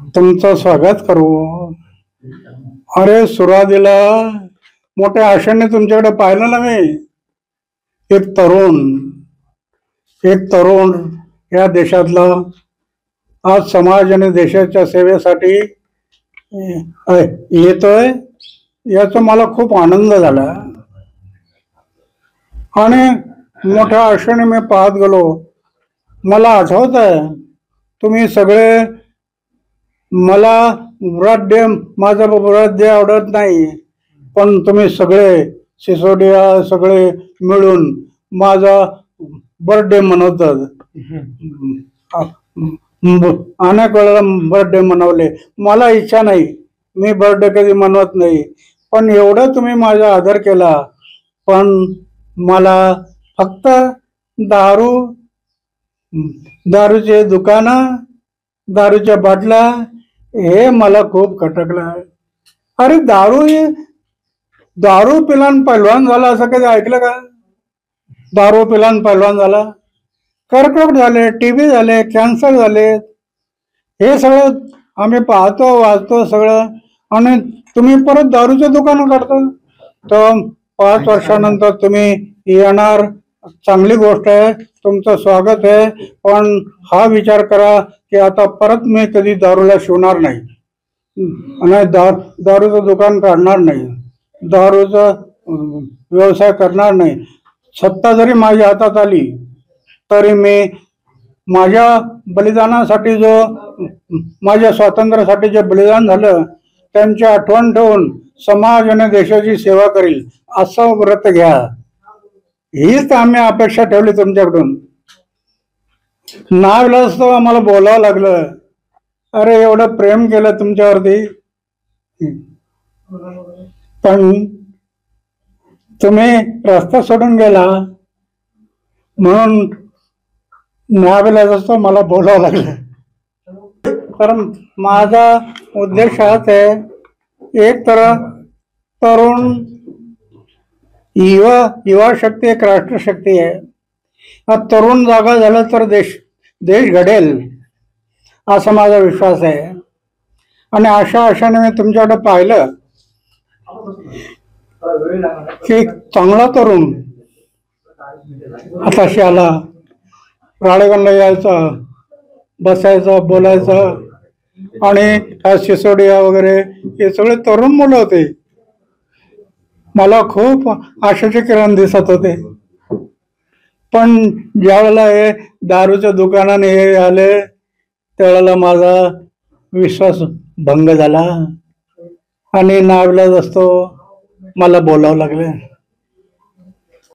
तुमचं स्वागत करू. अरे सुरुवातीला मोठ्या आशेने तुमच्याकडे पाहिलं ना मी. एक तरुण एक तरुण या देशातला आज समाज आणि देशाच्या सेवेसाठी येतोय, याचा मला खूप आनंद झाला. आणि मोठ्या आशेने मी पाहत गेलो. मला आठवत आहे तुम्ही सगळे, मला बर्थडे, माझा बर्थडे आवडत नाही, पण तुम्ही सगळे सिसोडिया सगळे मिळून माझा बर्थडे मनवतात. अनेक वेळेला बर्थडे मनवले. मला इच्छा नाही, मी बर्थडे कधी मनवत नाही, पण एवढं तुम्ही माझा आदर केला. पण मला फक्त दारूचे दुकानं, दारूच्या बाटल्या हे मला खूप खटकलं. अरे दारू पिलान पैलवान झाला असं कधी ऐकलं का? दारू पिलान पैलवान झाला, कर्करोग झाले, टीबी झाले, कॅन्सर झाले, हे सगळं आम्ही पाहतो वाचतो सगळं. आणि तुम्ही परत दारूचं दुकान काढता. तर 5 वर्षानंतर तुम्ही येणार, चांगली गोष्ट आहे, तुमचं स्वागत आहे. पण हा विचार करा की आता परत मी कधी दारूला शिवणार नाही आणि दारूचं दुकान काढणार नाही, दारूचा व्यवसाय करणार नाही. सत्ता जरी माझ्या हातात आली तरी मी माझ्या बलिदानासाठी, माझ्या स्वातंत्र्यासाठी जे बलिदान झालं त्यांची आठवण ठेवून समाज आणि देशाची सेवा करील असं व्रत घ्या. हीच आम्ही अपेक्षा ठेवली तुमच्याकडून. नाविलाज तो आम्हाला बोलावं लागलं. अरे एवढं प्रेम केलं तुमच्यावरती, पण तुम्ही रस्ता सोडून गेला म्हणून नाविलाज असतो मला बोलावं लागलं. तर माझा उद्देश हाच आहे, एक तर तरुण युवा शक्ती एक राष्ट्रशक्ती आहे. तरुण जागा झाला तर देश घडेल असा माझा विश्वास आहे. आणि अशा आशाने मी तुमच्याकडे पाहिलं की चांगला तरुण आताशी आला, राळेगणला यायचा, बसायचा, बोलायचा. आणि सिसोडिया वगैरे हे सगळे तरुण मुलं होते. मला खूप आशाचे किरण दिसत होते. पण ज्यावेळेला हे दारूच्या दुकानाने हे आले त्यावेळेला माझा विश्वास भंग झाला आणि नाविलाज असतो मला बोलावं लागलं.